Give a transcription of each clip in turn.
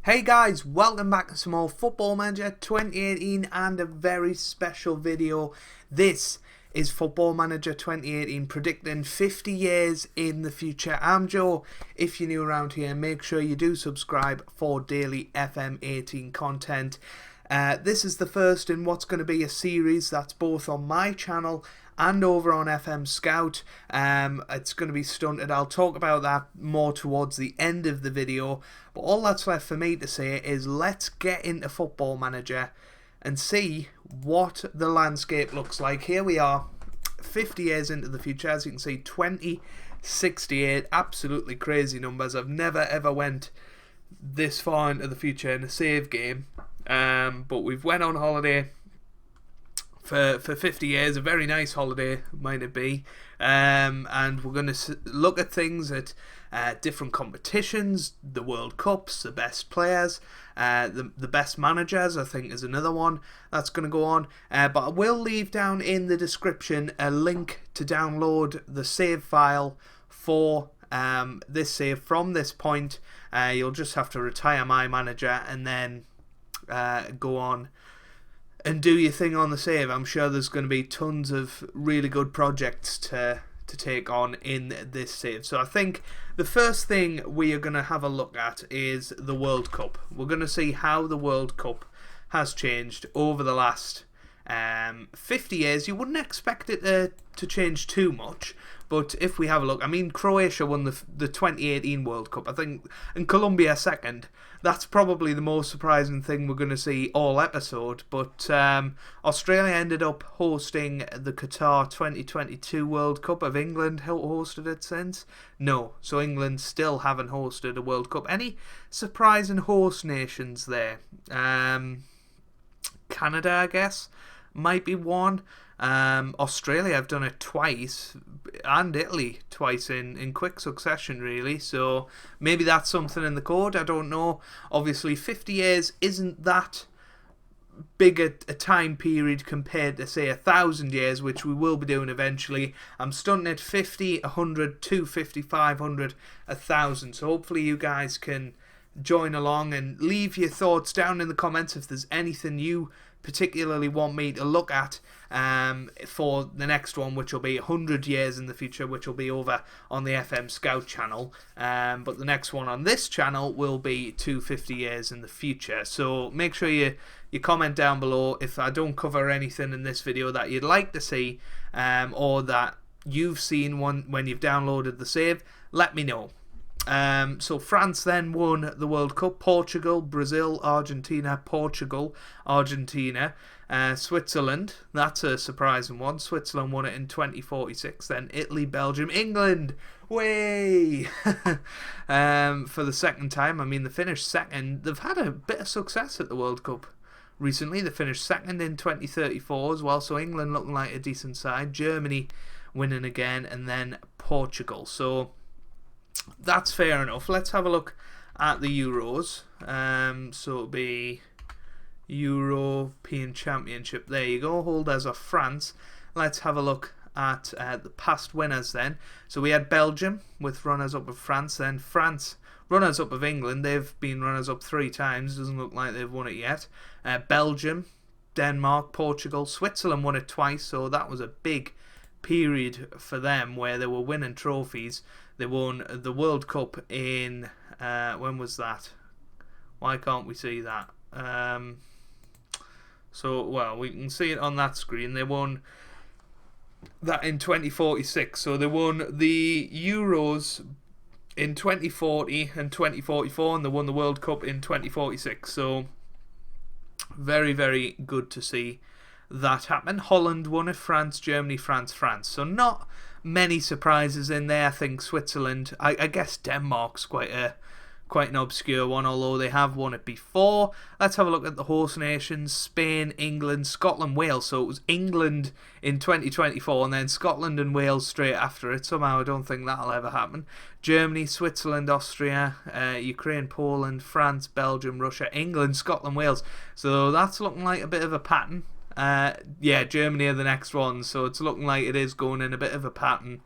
Hey guys, welcome back to some more Football Manager 2018 and a very special video. This is Football Manager 2018 predicting 50 years in the future. I'm Joe. If you're new around here, make sure you do subscribe for daily FM18 content. This is the first in what's going to be a series that's both on my channel and over on FM Scout. It's going to be stunted. I'll talk about that more towards the end of the video. But all that's left for me to say is let's get into Football Manager and see what the landscape looks like. Here we are, 50 years into the future. As you can see, 2068. Absolutely crazy numbers. I've never ever went this far into the future in a save game. But we've went on holiday for 50 years, a very nice holiday, might it be, and we're going to look at things at different competitions, the World Cups, the best players, the best managers, I think is another one that's going to go on, but I will leave down in the description a link to download the save file for this save from this point. You'll just have to retire my manager and then go on and do your thing on the save. I'm sure there's going to be tons of really good projects to take on in this save. So I think the first thing we are going to have a look at is the World Cup. We're going to see how the World Cup has changed over the last 50 years. You wouldn't expect it to change too much, but if we have a look, I mean, Croatia won the 2018 World Cup, I think, and Colombia second. That's probably the most surprising thing we're going to see all episode. But Australia ended up hosting the Qatar 2022 World Cup. Have England hosted it since? No. So England still haven't hosted a World Cup. Any surprising host nations there? Canada, I guess, might be one. Australia have done it twice, and Italy twice in quick succession, really. So maybe that's something in the code. I don't know. Obviously, 50 years isn't that big a time period compared to, say, 1,000 years, which we will be doing eventually. I'm stunting at 50, 100, 250, 500, 1,000. So hopefully you guys can join along and leave your thoughts down in the comments if there's anything you particularly want me to look at for the next one, which will be 100 years in the future, which will be over on the FM Scout channel, but the next one on this channel will be 250 years in the future. So make sure you comment down below if I don't cover anything in this video that you'd like to see, or that you've seen when you've downloaded the save. Let me know. So France then won the World Cup. Portugal, Brazil, Argentina, Portugal, Argentina, Switzerland. That's a surprising one. Switzerland won it in 2046. Then Italy, Belgium, England. Way for the second time. I mean, they finished second. They've had a bit of success at the World Cup recently. They finished second in 2034 as well. So England looking like a decent side. Germany winning again, and then Portugal. So that's fair enough. Let's have a look at the Euros. So it'll be European Championship. There you go. Holders of France. Let's have a look at the past winners then. So we had Belgium with runners-up of France. Then France, runners-up of England. They've been runners-up 3 times. Doesn't look like they've won it yet. Belgium, Denmark, Portugal. Switzerland won it twice. So that was a big period for them where they were winning trophies. They won the World Cup in when was that? Why can't we see that? So, well, we can see it on that screen. They won that in 2046. So they won the Euros in 2040 and 2044, and they won the World Cup in 2046. So very, very good to see that happen. Holland won it. France, Germany, France, France. So not many surprises in there. I think Switzerland, I guess Denmark's quite an obscure one, although they have won it before. Let's have a look at the host nations. Spain, England, Scotland, Wales. So it was England in 2024 and then Scotland and Wales straight after it. Somehow I don't think that'll ever happen. Germany, Switzerland, Austria, Ukraine, Poland, France, Belgium, Russia, England, Scotland, Wales. So that's looking like a bit of a pattern. Yeah, Germany are the next one, so it's looking like it is going in a bit of a pattern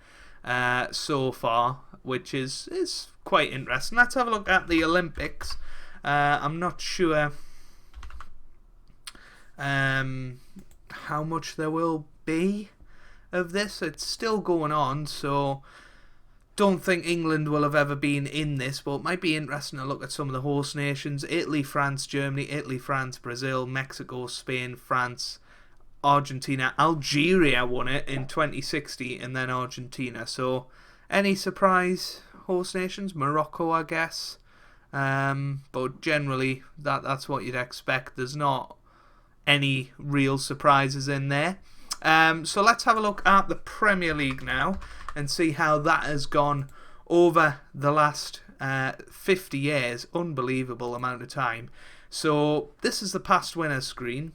so far, which is quite interesting. Let's have a look at the Olympics. I'm not sure how much there will be of this. It's still going on, so don't think England will have ever been in this, but it might be interesting to look at some of the host nations. Italy, France, Germany, Italy, France, Brazil, Mexico, Spain, France, Argentina. Algeria won it in 2060, and then Argentina. So any surprise host nations? Morocco, I guess. But generally that's what you'd expect. There's not any real surprises in there. So let's have a look at the Premier League now and see how that has gone over the last 50 years. Unbelievable amount of time. So this is the past winners screen.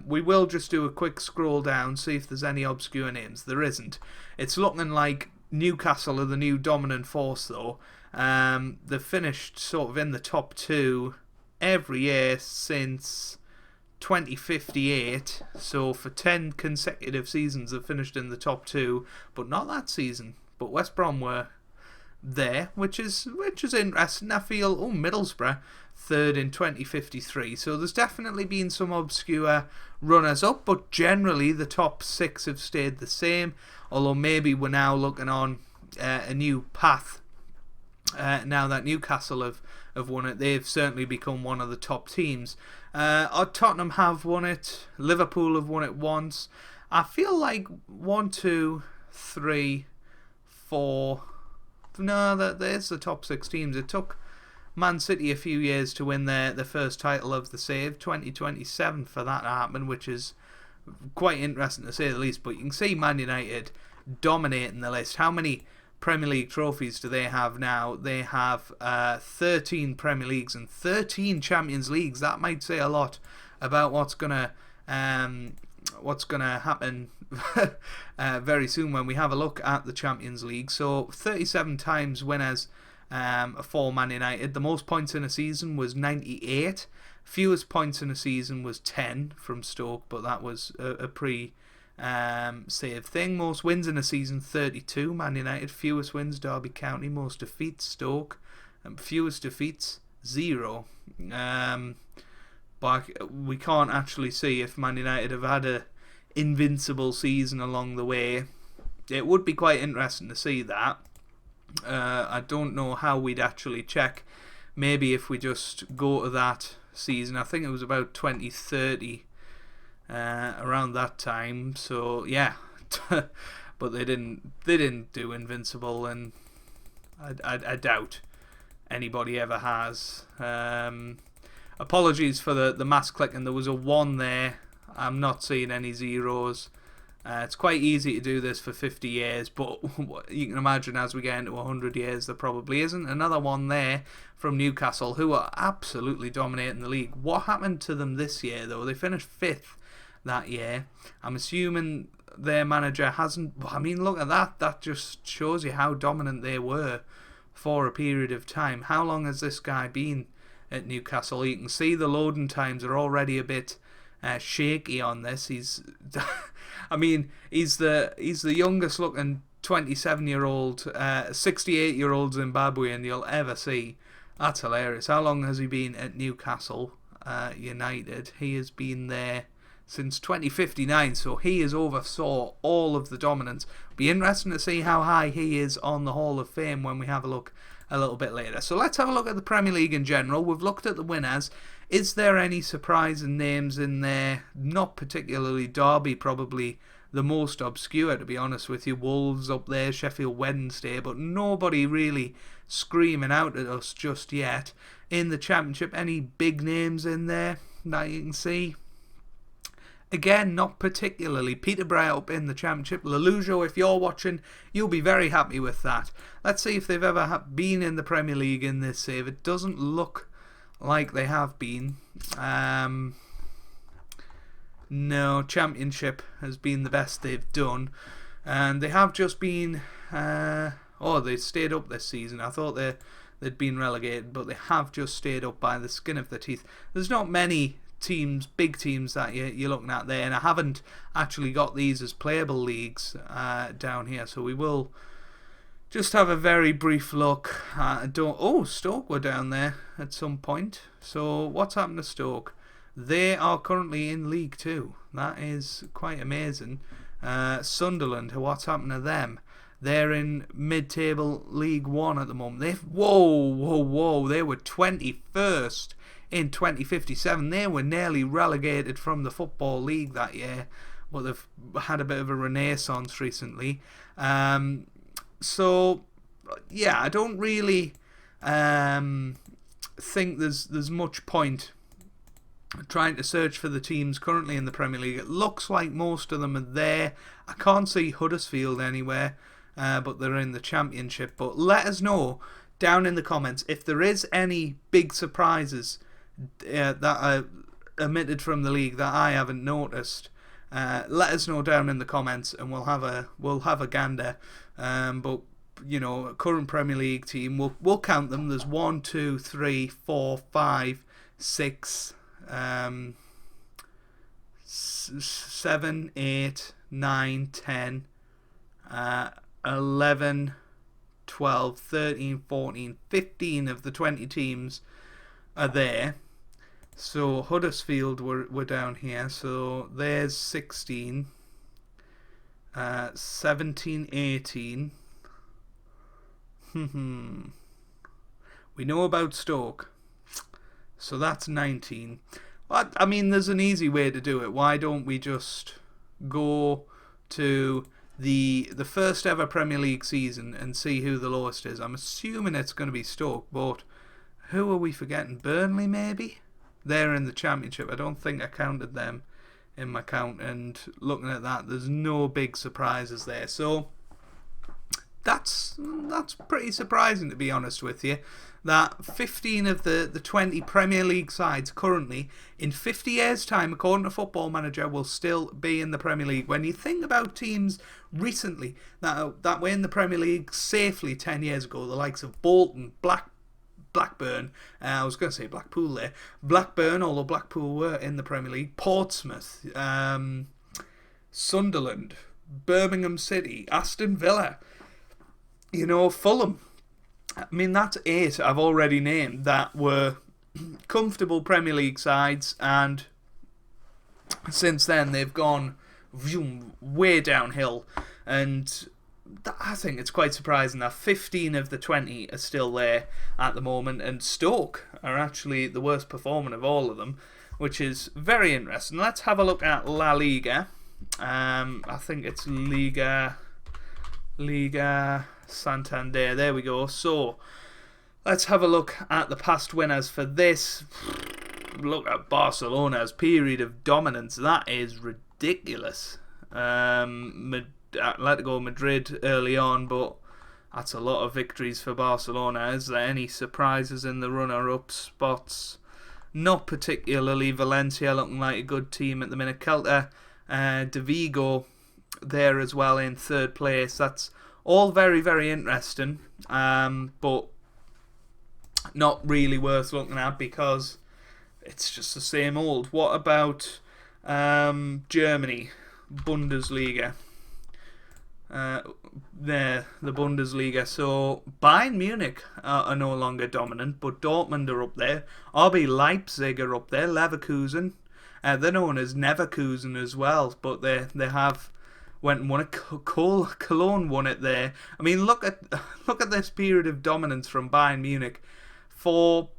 We will just do a quick scroll down, see if there's any obscure names. There isn't. It's looking like Newcastle are the new dominant force though. They've finished sort of in the top 2 every year since 2058, so for 10 consecutive seasons they've finished in the top 2, but not that season. But West Brom were there, which is interesting. I feel Middlesbrough 3rd in 2053, so there's definitely been some obscure runners up, but generally the top 6 have stayed the same, although maybe we're now looking on a new path now that Newcastle have won it. They've certainly become one of the top teams. Tottenham have won it. Liverpool have won it once. I feel like 1, 2, 3, 4. No, there's the top 6 teams. It took Man City a few years to win their first title of the Save, 2027 for that to happen, which is quite interesting to say the least. But you can see Man United dominating the list. How many Premier League trophies do they have now? They have 13 Premier Leagues and 13 Champions Leagues. That might say a lot about what's gonna happen very soon when we have a look at the Champions League. So 37 times winners for Man United. The most points in a season was 98. Fewest points in a season was 10 from Stoke, but that was a save thing. Most wins in a season 32 Man United. Fewest wins Derby County. Most defeats Stoke. Fewest defeats 0. But we can't actually see if Man United have had a invincible season along the way. It would be quite interesting to see that. I don't know how we'd actually check. Maybe if we just go to that season. I think it was about 2030. Around that time, so yeah. But they didn't do invincible, and I doubt anybody ever has. Apologies for the mass clicking. There was a 1 there. I'm not seeing any zeros. It's quite easy to do this for 50 years, but you can imagine as we get into 100 years there probably isn't. Another 1 there from Newcastle, who are absolutely dominating the league. What happened to them this year though? They finished 5th that year. I'm assuming their manager hasn't. I mean, look at that. That just shows you how dominant they were for a period of time. How long has this guy been at Newcastle? You can see the loading times are already a bit shaky on this. He's I mean, he's the youngest looking 27-year-old 68-year-old Zimbabwean you'll ever see. That's hilarious. How long has he been at Newcastle United? He has been there since 2059, so he has oversaw all of the dominance. Be interesting to see how high he is on the Hall of Fame when we have a look a little bit later. So let's have a look at the Premier League in general. We've looked at the winners. Is there any surprising names in there? Not particularly. Derby probably the most obscure, to be honest with you. Wolves up there, Sheffield Wednesday, but nobody really screaming out at us just yet. In the Championship, any big names in there that you can see? Again, not particularly. Peterborough up in the Championship. Lelujo, if you're watching, you'll be very happy with that. Let's see if they've ever been in the Premier League in this save. It doesn't look like they have been. No, Championship has been the best they've done. And they have just been... they stayed up this season. I thought they'd been relegated, but they have just stayed up by the skin of their teeth. There's not many teams, big teams that you're looking at there, and I haven't actually got these as playable leagues down here, so we will just have a very brief look. Stoke were down there at some point. So what's happened to Stoke? They are currently in League 2. That is quite amazing. Sunderland, what's happened to them? They're in mid-table League 1 at the moment. Whoa. They were 21st in 2057. They were nearly relegated from the Football League that year. But they've had a bit of a renaissance recently. So, yeah, I don't really think there's much point trying to search for the teams currently in the Premier League. It looks like most of them are there. I can't see Huddersfield anywhere, but they're in the Championship. But let us know down in the comments if there is any big surprises that are omitted from the league that I haven't noticed. Let us know down in the comments, and we'll have a gander. But you know, current Premier League team, we'll count them. There's 1, 2, 3, 4, 5, 6, 7, 8, 9, 10, 11, 12, 13, 14, 15 of the 20 teams are there. So Huddersfield were down here. So there's 16, 17, 18. We know about Stoke. So that's 19. Well, I mean, there's an easy way to do it. Why don't we just go to the first ever Premier League season and see who the lowest is? I'm assuming it's going to be Stoke, but who are we forgetting? Burnley, maybe? They're in the Championship. I don't think I counted them in my count, and looking at that, there's no big surprises there. So that's pretty surprising, to be honest with you, that 15 of the 20 Premier League sides currently, in 50 years' time, according to Football Manager, will still be in the Premier League. When you think about teams recently that were in the Premier League safely 10 years ago, the likes of Bolton, Blackburn, I was going to say Blackpool there, Blackburn, although Blackpool were in the Premier League, Portsmouth, Sunderland, Birmingham City, Aston Villa, you know, Fulham. I mean, that's 8 I've already named that were comfortable Premier League sides, and since then they've gone way downhill. And I think it's quite surprising that 15 of the 20 are still there at the moment, and Stoke are actually the worst performing of all of them, which is very interesting. Let's have a look at La Liga. I think it's Liga Santander. There we go. So let's have a look at the past winners for this. Look at Barcelona's period of dominance. That is ridiculous. Atletico Madrid early on, but that's a lot of victories for Barcelona. Is there any surprises in the runner-up spots? Not particularly. Valencia looking like a good team at the minute. Celta de Vigo there as well in 3rd place. That's all very, very interesting, but not really worth looking at because it's just the same old. What about Germany, Bundesliga? The Bundesliga. So Bayern Munich are no longer dominant, but Dortmund are up there. RB Leipzig are up there. Leverkusen, they're known as Neverkusen as well, but they have went and won it. Cologne won it there. I mean, look at this period of dominance from Bayern Munich for,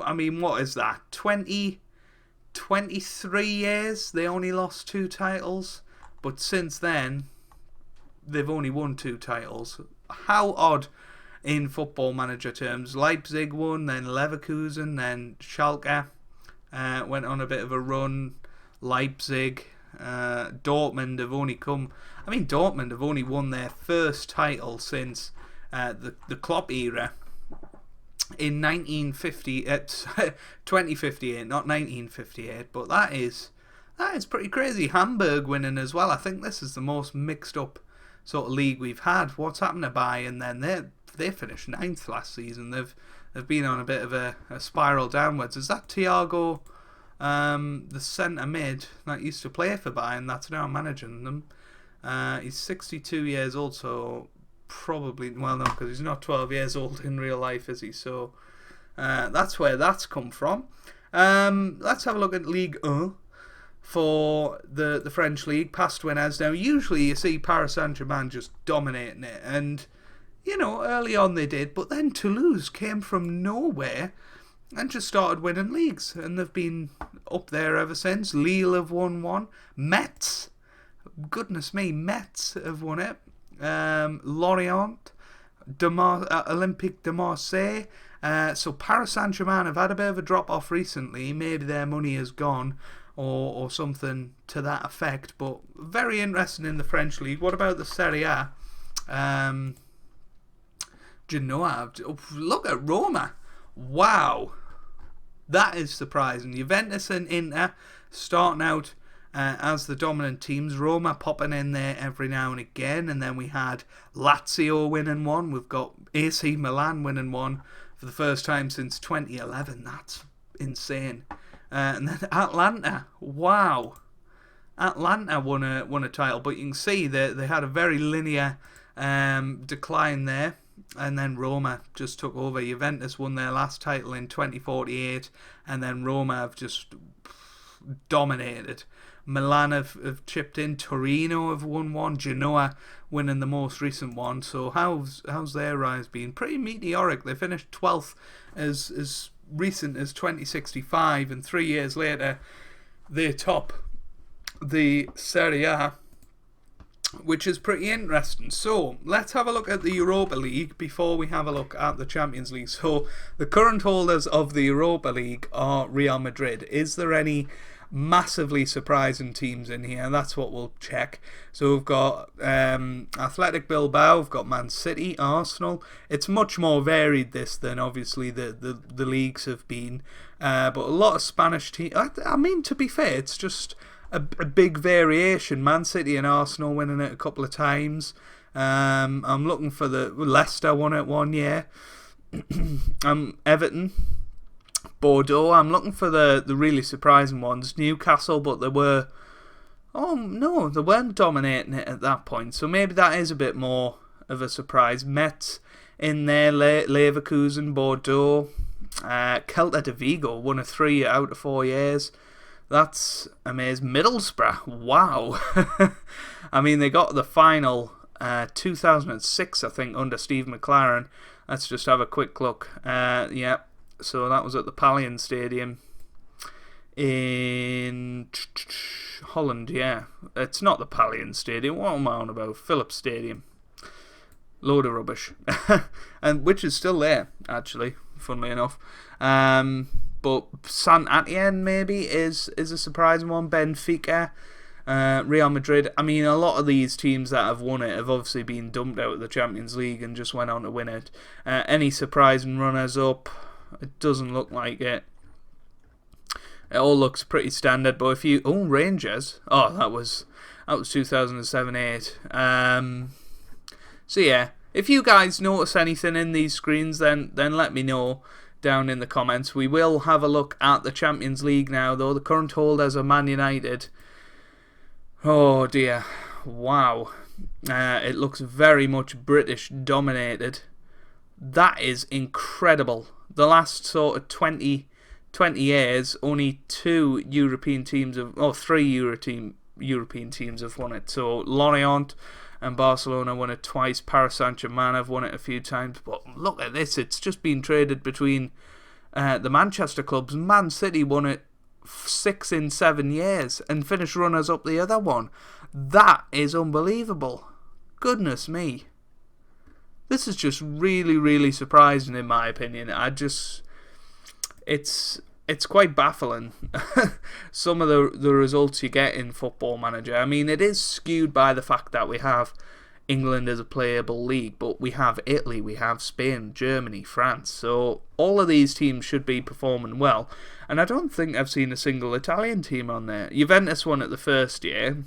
I mean, what is that? 23 years. They only lost 2 titles, but since then they've only won 2 titles. How odd in Football Manager terms. Leipzig won, then Leverkusen, then Schalke went on a bit of a run. Leipzig, Dortmund have only Dortmund have only won their first title since the Klopp era in 2058, not 1958, but that is pretty crazy. Hamburg winning as well. I think this is the most mixed up sort of league we've had. What's happened to Bayern then? They finished 9th last season. They've been on a bit of a spiral downwards. Is that Thiago, the centre mid that used to play for Bayern, that's now managing them? He's 62 years old, so probably, well, no, because he's not 12 years old in real life, is he? So that's where that's come from. Let's have a look at Ligue 1 for the French league, past winners. Now, usually you see Paris Saint-Germain just dominating it, and, you know, early on they did, but then Toulouse came from nowhere and just started winning leagues, and they've been up there ever since. Lille have won one. Metz, goodness me, Metz have won it. Lorient, Olympique de Marseille. So Paris Saint-Germain have had a bit of a drop-off recently. Maybe their money has gone, or something to that effect. But very interesting in the French league. What about the Serie A? Genoa. Look at Roma. Wow. That is surprising. Juventus and Inter starting out as the dominant teams. Roma popping in there every now and again. And then we had Lazio winning one. We've got AC Milan winning one for the first time since 2011. That's insane. And then Atlanta. Wow. Atlanta won a title. But you can see that they had a very linear decline there. And then Roma just took over. Juventus won their last title in 2048, and then Roma have just dominated. Milan have chipped in. Torino have won one. Genoa winning the most recent one. So how's their rise been? Pretty meteoric. They finished 12th as recent as 2065, and 3 years later they top the Serie A, which is pretty interesting. So let's have a look at the Europa League before we have a look at the Champions League. So the current holders of the Europa League are Real Madrid. Is there any massively surprising teams in here? That's what we'll check. So we've got Athletic Bilbao, we've got Man City, Arsenal. It's much more varied this than obviously the leagues have been, but a lot of Spanish teams. I mean, to be fair, it's just a big variation. Man City and Arsenal winning it a couple of times. I'm looking for Leicester won it 1 year. Everton, Bordeaux. I'm looking for the really surprising ones. Newcastle, but they weren't dominating it at that point. So maybe that is a bit more of a surprise. Metz in there, Leverkusen, Bordeaux. Celta de Vigo won a 3 out of 4 years. That's amazing. Middlesbrough, wow. I mean, they got the final 2006, I think, under Steve McLaren. Let's just have a quick look. Yeah, so that was at the Palion Stadium in Holland, yeah. It's not the Palion Stadium. What am I on about? Philips Stadium. Load of rubbish. And which is still there, actually, funnily enough. But Saint Etienne maybe is a surprising one. Benfica, Real Madrid. I mean, a lot of these teams that have won it have obviously been dumped out of the Champions League and just went on to win it. Any surprising runners up? It doesn't look like it. It all looks pretty standard. But if you Rangers. Oh, that was 2007-8. So yeah, if you guys notice anything in these screens, then let me know down in the comments. We will have a look at the Champions League now, though. The current holders are Man United. Oh dear, wow. It looks very much British dominated. That is incredible. The last sort of 20 years, only 2 European teams have, 3 European teams have won it. So Lorient and Barcelona won it twice. Paris Saint-Germain have won it a few times. But look at this. It's just been traded between the Manchester clubs. Man City won it 6 in 7 years and finished runners-up the other one. That is unbelievable. Goodness me. This is just really, really surprising in my opinion. It's quite baffling, some of the results you get in Football Manager. I mean, it is skewed by the fact that we have England as a playable league, but we have Italy, we have Spain, Germany, France. So all of these teams should be performing well. And I don't think I've seen a single Italian team on there. Juventus won it the first year,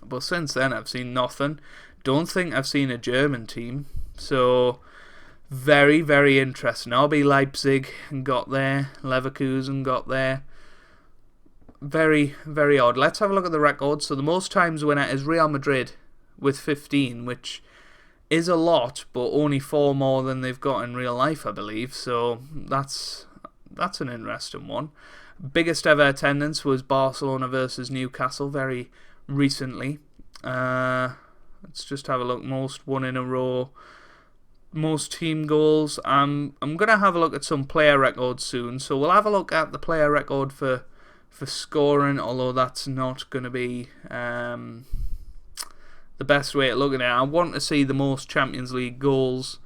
but since then I've seen nothing. Don't think I've seen a German team. So very, very interesting. RB Leipzig got there. Leverkusen got there. Very, very odd. Let's have a look at the records. So the most times winner is Real Madrid with 15, which is a lot, but only 4 more than they've got in real life, I believe. So that's an interesting one. Biggest ever attendance was Barcelona versus Newcastle very recently. Let's just have a look. Most won in a row. Most team goals. I'm going to have a look at some player records soon. So we'll have a look at the player record for scoring, although that's not going to be the best way of looking at it. I want to see the most Champions League goals.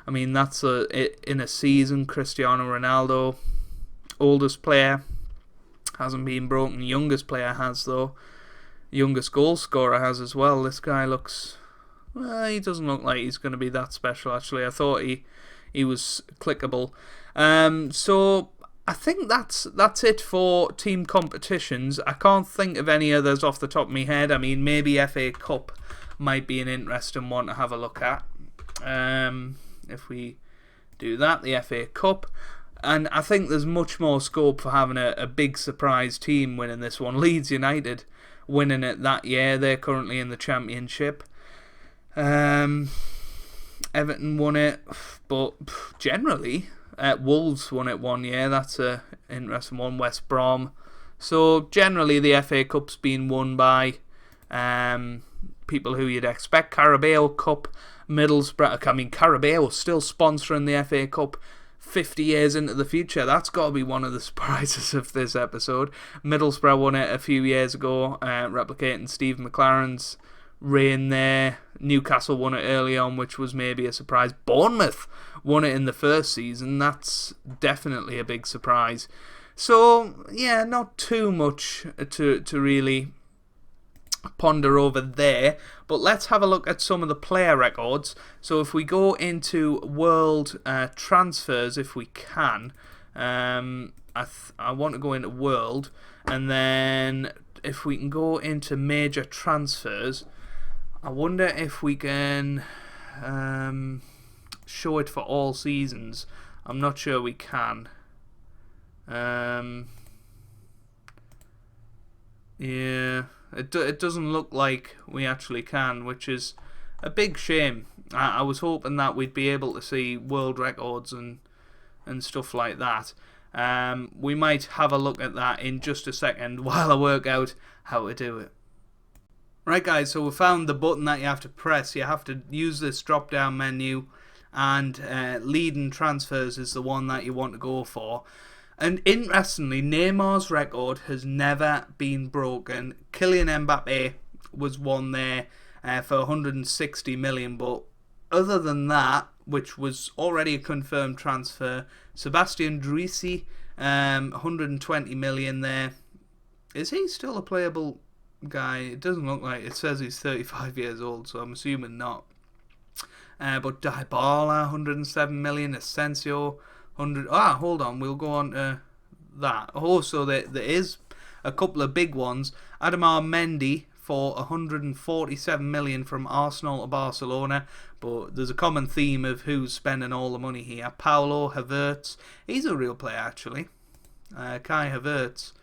I mean, that's in a season. Cristiano Ronaldo, oldest player, hasn't been broken. Youngest player has, though. Youngest goal scorer has as well. This guy looks... Well, he doesn't look like he's going to be that special, actually. I thought he was clickable. So I think that's it for team competitions. I can't think of any others off the top of my head. I mean, maybe FA Cup might be an interesting one to have a look at. If we do that, the FA Cup. And I think there's much more scope for having a big surprise team winning this one. Leeds United winning it that year. They're currently in the Championship. Everton won it, but generally, Wolves won it one year. That's an interesting one. West Brom. So generally, the FA Cup's been won by people who you'd expect. Carabao Cup, Middlesbrough. I mean, Carabao still sponsoring the FA Cup 50 years into the future. That's got to be one of the surprises of this episode. Middlesbrough won it a few years ago, replicating Steve McLaren's reign there. Newcastle won it early on, which was maybe a surprise. Bournemouth won it in the first season. That's definitely a big surprise. So, yeah, not too much to really ponder over there, but let's have a look at some of the player records. So if we go into world transfers, if we can, I want to go into world, and then if we can go into major transfers, I wonder if we can show it for all seasons. I'm not sure we can. Yeah, it doesn't look like we actually can, which is a big shame. I was hoping that we'd be able to see world records and stuff like that. We might have a look at that in just a second while I work out how to do it. Right, guys, so we found the button that you have to press. You have to use this drop down menu, and leading transfers is the one that you want to go for. And interestingly, Neymar's record has never been broken. Kylian Mbappe was one there for 160 million, but other than that, which was already a confirmed transfer, Sebastian Drisi, 120 million there. Is he still a playable guy? It doesn't look like. It says he's 35 years old, so I'm assuming not. But Dybala, 107 million. Asensio, 100. Hold on, we'll go on to that. Also, there is a couple of big ones. Ademar Mendy for 147 million from Arsenal to Barcelona, but there's a common theme of who's spending all the money here. Paulo Havertz, he's a real player actually. Kai Havertz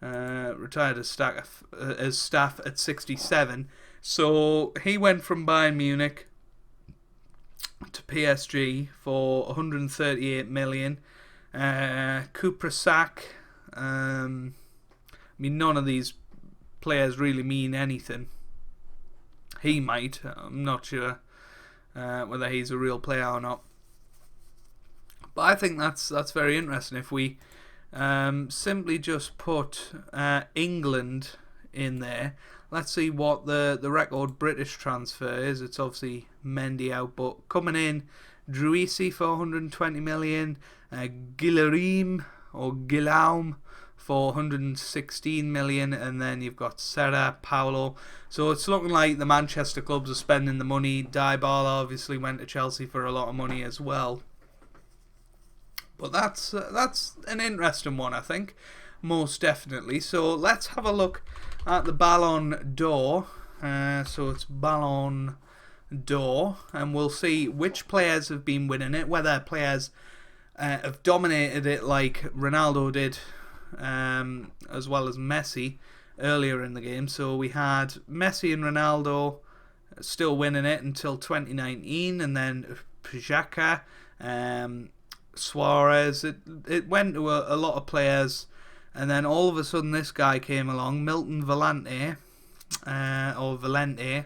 retired as staff at 67, so he went from Bayern Munich to PSG for 138 million. Kuprasak, I mean, none of these players really mean anything. He might, I'm not sure whether he's a real player or not. But I think that's very interesting. If we simply just put England in there, let's see what the record British transfer is. It's obviously Mendy out, but coming in, Druisi for 120 million, Guilherme for 116 million, and then you've got Serra, Paulo. So it's looking like the Manchester clubs are spending the money. Dybala obviously went to Chelsea for a lot of money as well. But that's an interesting one, I think, most definitely. So let's have a look at the Ballon d'Or. So it's Ballon d'Or, and we'll see which players have been winning it, whether players have dominated it like Ronaldo did, as well as Messi earlier in the game. So we had Messi and Ronaldo still winning it until 2019, and then Pjaka, Suarez. It went to a lot of players, and then all of a sudden this guy came along, Milton Valente, or Valente.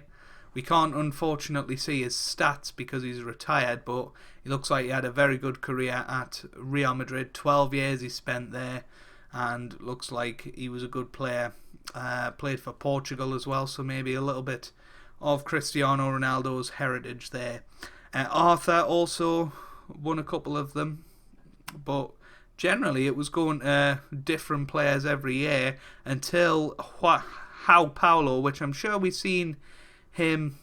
We can't unfortunately see his stats because he's retired, but he looks like he had a very good career at Real Madrid. 12 years he spent there, and looks like he was a good player. Played for Portugal as well, so maybe a little bit of Cristiano Ronaldo's heritage there. Arthur also won a couple of them, but generally it was going to different players every year until João Paulo, which I'm sure we've seen him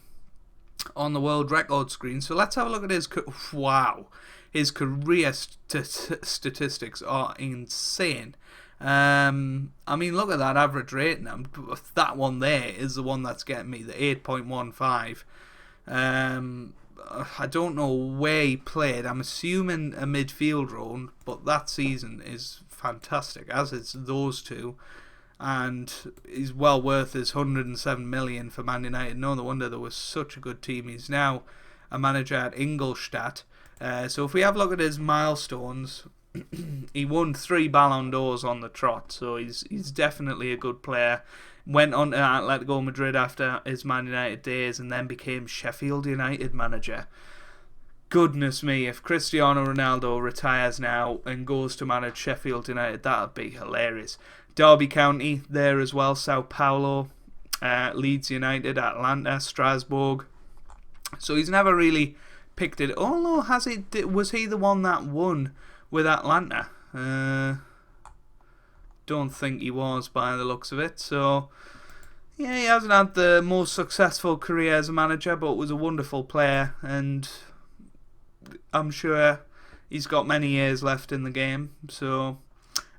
on the world record screen. So let's have a look at his his career statistics are insane. I mean, look at that average rating. That one there is the one that's getting me, the 8.15. I don't know where he played. I'm assuming a midfield role, but that season is fantastic, as is those two. And he's well worth his 107 million for Man United. No wonder there was such a good team. He's now a manager at Ingolstadt. So if we have a look at his milestones, he won 3 Ballon d'Ors on the trot. So he's definitely a good player. Went on to Atletico Madrid after his Man United days, and then became Sheffield United manager. Goodness me, if Cristiano Ronaldo retires now and goes to manage Sheffield United, that would be hilarious. Derby County there as well, Sao Paulo, Leeds United, Atlanta, Strasbourg. So he's never really picked it. Oh no, was he the one that won with Atlanta? Don't think he was by the looks of it. So yeah, he hasn't had the most successful career as a manager, but was a wonderful player, and I'm sure he's got many years left in the game. So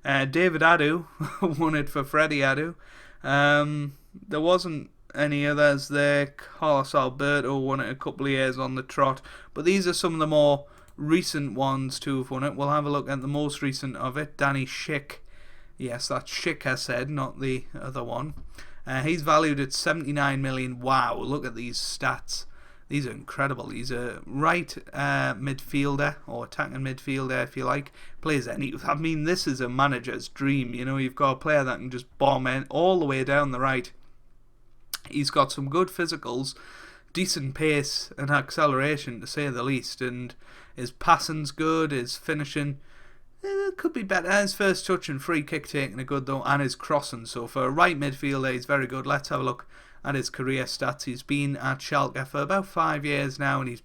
David Adu won it for Freddie Adu. There wasn't any others there. Carlos Alberto won it a couple of years on the trot, but these are some of the more recent ones to have won it. We'll have a look at the most recent of it. Danny Schick. Yes, that's Schick, I said, not the other one. He's valued at 79 million. Wow, look at these stats. These are incredible. He's a right midfielder, or attacking midfielder if you like. Plays any. I mean, this is a manager's dream. You know, you've got a player that can just bomb in all the way down the right. He's got some good physicals, decent pace and acceleration to say the least, and his passing's good, his finishing could be better. His first touch and free kick taking are good though, and his crossing. So for a right midfielder, he's very good. Let's have a look at his career stats. He's been at Schalke for about 5 years now, and he's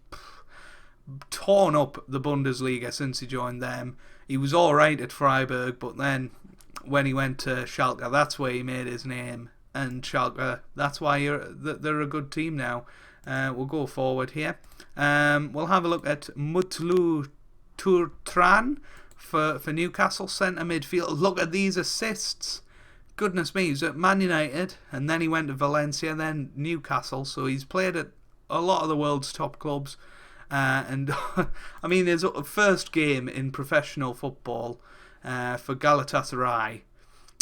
torn up the Bundesliga since he joined them. He was alright at Freiburg, but then when he went to Schalke, that's where he made his name. And Schalke, that's why they're a good team now. We'll go forward here. We'll have a look at Mutlu Turtran for Newcastle, centre midfield. Look at these assists. Goodness me, he's at Man United, and then he went to Valencia, then Newcastle. So he's played at a lot of the world's top clubs. And I mean, his first game in professional football for Galatasaray,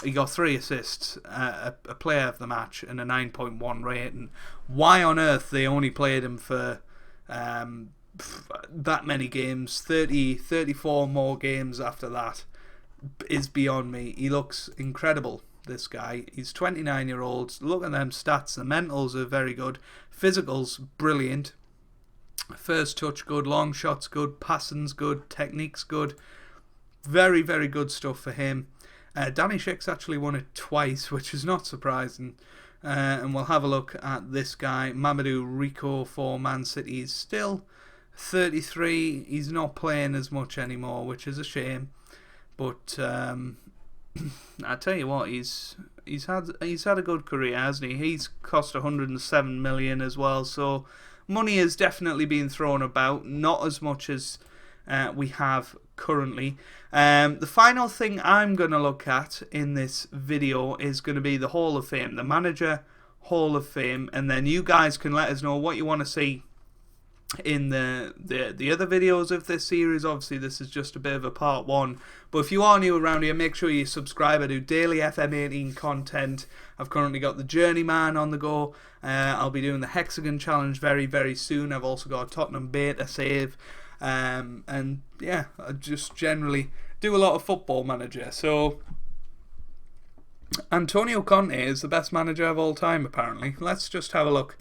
he got 3 assists, a player of the match, and a 9.1 rating. Why on earth they only played him for that many games, 34 more games after that, is beyond me. He looks incredible, this guy. He's 29-year-old. Look at them stats. The mentals are very good. Physicals, brilliant. First touch, good. Long shots, good. Passing's good. Technique's good. Very, very good stuff for him. Danny Schick's actually won it twice, which is not surprising. And we'll have a look at this guy, Mamadou Rico for Man City. He's still 33. He's not playing as much anymore, which is a shame. But I tell you what, he's had a good career, hasn't he? He's cost 107 million as well. So money has definitely been thrown about, not as much as we have currently. The final thing I'm going to look at in this video is going to be the Hall of Fame, the Manager Hall of Fame, and then you guys can let us know what you want to see in the other videos of this series. Obviously, this is just a bit of a part one. But if you are new around here, make sure you subscribe. I do daily FM18 content. I've currently got the Journeyman on the go. I'll be doing the Hexagon Challenge very, very soon. I've also got a Tottenham beta save. And yeah, I just generally do a lot of Football Manager. So Antonio Conte is the best manager of all time, apparently. Let's just have a look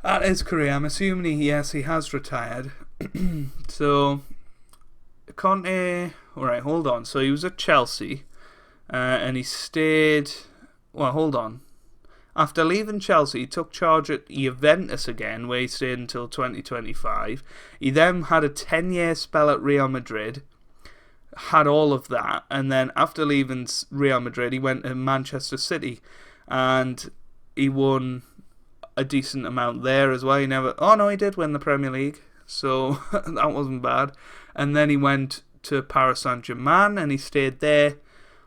at his career. I'm assuming he has retired. So Conte, alright, hold on. So he was at Chelsea, and he stayed, well, hold on. After leaving Chelsea, he took charge at Juventus again, where he stayed until 2025. He then had a 10-year spell at Real Madrid, had all of that, and then after leaving Real Madrid, he went to Manchester City, and he won a decent amount there as well. He did win the Premier League, so that wasn't bad. And then he went to Paris Saint-Germain, and he stayed there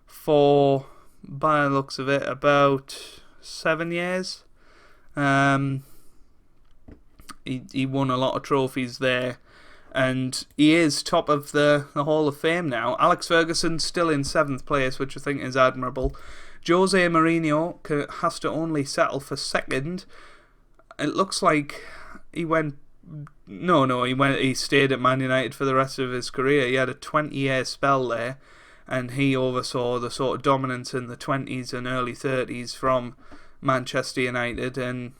for, by the looks of it, about 7 years. He won a lot of trophies there, and he is top of the Hall of Fame now. Alex Ferguson's still in 7th place, which I think is admirable. Jose Mourinho has to only settle for 2nd. It looks like he stayed at Man United for the rest of his career. He had a 20-year spell there, and he oversaw the sort of dominance in the 20s and early 30s from Manchester United, and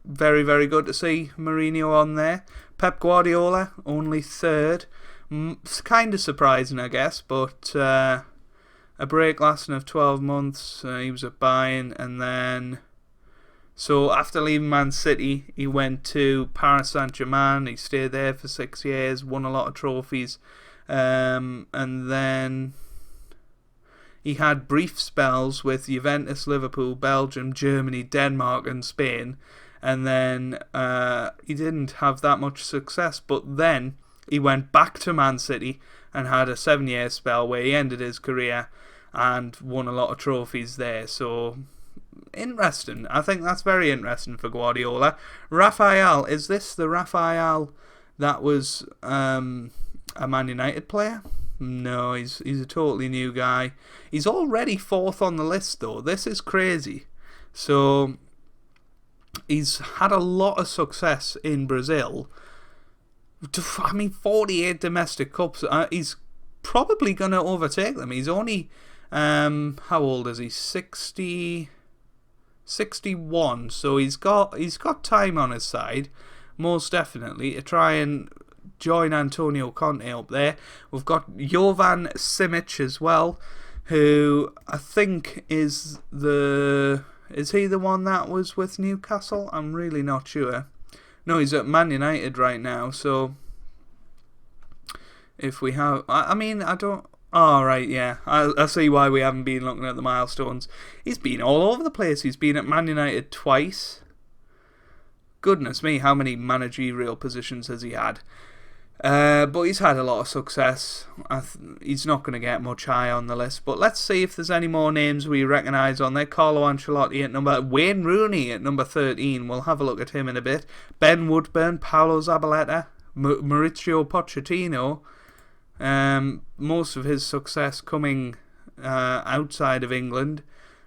very, very good to see Mourinho on there. Pep Guardiola, only 3rd. It's kind of surprising, I guess, but a break lasting of 12 months. He was at Bayern, and then, so after leaving Man City, he went to Paris Saint-Germain. He stayed there for 6 years, won a lot of trophies, and then he had brief spells with Juventus, Liverpool, Belgium, Germany, Denmark and Spain, and then he didn't have that much success, but then he went back to Man City and had a 7-year spell where he ended his career and won a lot of trophies there. So interesting. I think that's very interesting for Guardiola. Raphael, is this the Raphael that was a Man United player? No, he's a totally new guy. He's already 4th on the list, though. This is crazy. So he's had a lot of success in Brazil. 48 domestic cups. He's probably going to overtake them. He's only, how old is he? 61. So he's got time on his side, most definitely, to try and join Antonio Conte up there. We've got Jovan Simic as well, who I think is he the one that was with Newcastle? I'm really not sure. No, he's at Man United right now. So if we have, I don't. Oh, right, yeah. I see why we haven't been looking at the milestones. He's been all over the place. He's been at Man United twice. Goodness me, how many managerial positions has he had? But he's had a lot of success. He's not going to get much higher on the list. But let's see if there's any more names we recognise on there. Carlo Ancelotti at Wayne Rooney at number 13. We'll have a look at him in a bit. Ben Woodburn, Paulo Zabaleta, Mauricio Pochettino. Most of his success coming outside of England,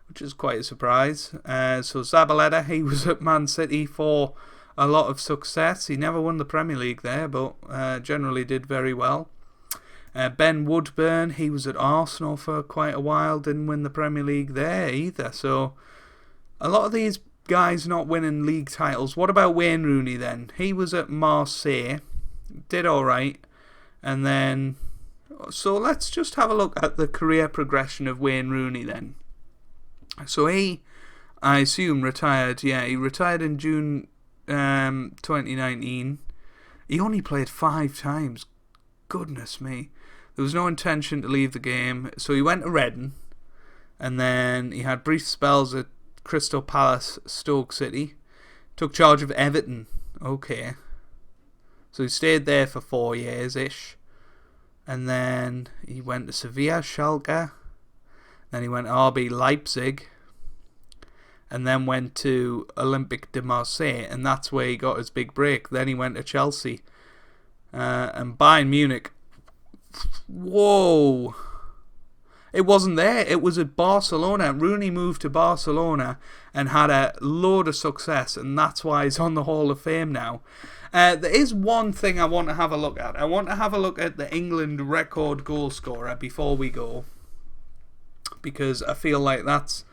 which is quite a surprise. So Zabaleta, he was at Man City for a lot of success. He never won the Premier League there, but generally did very well. Ben Woodburn, he was at Arsenal for quite a while, didn't win the Premier League there either. So a lot of these guys not winning league titles. What about Wayne Rooney then? He was at Marseille, did alright. And then, so let's just have a look at the career progression of Wayne Rooney then. So he, I assume, retired. Yeah, he retired in June 2019. He only played 5 times. Goodness me. There was no intention to leave the game. So he went to Reading. And then he had brief spells at Crystal Palace, Stoke City. Took charge of Everton. Okay. So he stayed there for 4 years-ish. And then he went to Sevilla, Schalke. Then he went to RB Leipzig. and then went to Olympique de Marseille, and that's where he got his big break. Then he went to Chelsea, and Bayern Munich. Whoa. It wasn't there. It was at Barcelona. Rooney moved to Barcelona and had a load of success, and that's why he's on the Hall of Fame now. There is one thing I want to have a look at. I want to have a look at the England record goal scorer before we go, because I feel like that's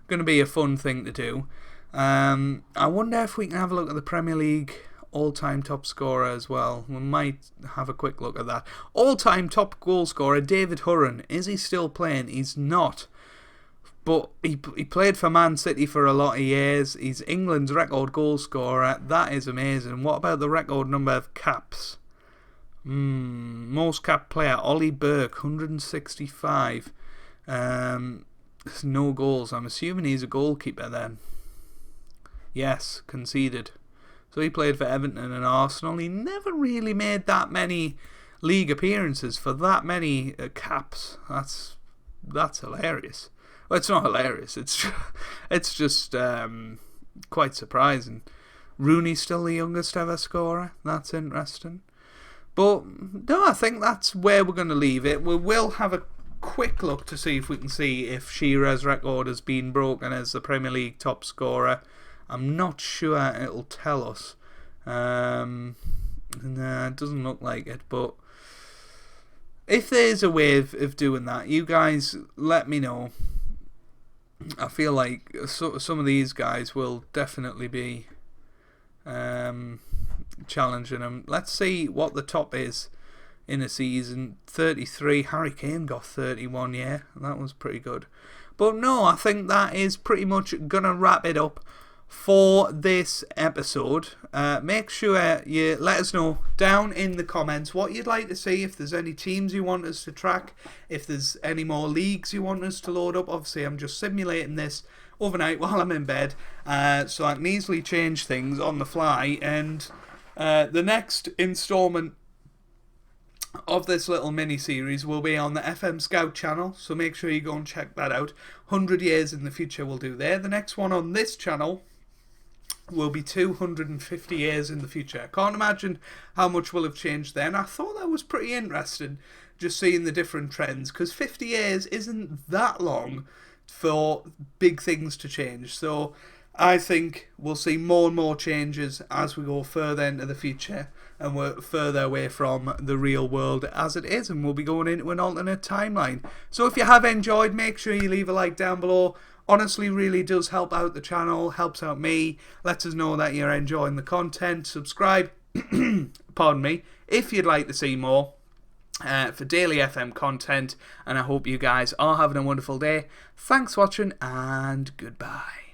going to be a fun thing to do. I wonder if we can have a look at the Premier League all-time top scorer as well. We might have a quick look at that. All-time top goal scorer, David Hurren. Is he still playing? He's not. But he played for Man City for a lot of years. He's England's record goal scorer. That is amazing. What about the record number of caps? Most cap player, Ollie Burke, 165. No goals. I'm assuming he's a goalkeeper then. Yes, conceded. So he played for Everton and Arsenal. He never really made that many league appearances for that many caps. That's hilarious. Well, it's not hilarious. It's just quite surprising. Rooney's still the youngest ever scorer. That's interesting. But no, I think that's where we're going to leave it. We will have a quick look to see if we can see if Shearer's record has been broken as the Premier League top scorer. I'm not sure it'll tell us. Nah, it doesn't look like it, but if there's a way of doing that, you guys let me know. I feel like some of these guys will definitely be challenging them. Let's see what the top is in a season. 33. Harry Kane got 31, yeah. That was pretty good. But no, I think that is pretty much going to wrap it up for this episode. Make sure you let us know down in the comments what you'd like to see, if there's any teams you want us to track, if there's any more leagues you want us to load up. Obviously I'm just simulating this overnight while I'm in bed, so I can easily change things on the fly. And the next installment of this little mini series will be on the FM Scout channel, so make sure you go and check that out. 100 years in the future we'll do there. The next one on this channel will be 250 years in the future. I can't imagine how much will have changed then. I thought that was pretty interesting, just seeing the different trends, because 50 years isn't that long for big things to change. So I think we'll see more and more changes as we go further into the future and we're further away from the real world as it is, and we'll be going into an alternate timeline. So if you have enjoyed, make sure you leave a like down below. Honestly, really does help out the channel, helps out me, lets us know that you're enjoying the content. Subscribe, pardon me, if you'd like to see more for daily FM content, and I hope you guys are having a wonderful day. Thanks for watching, and goodbye.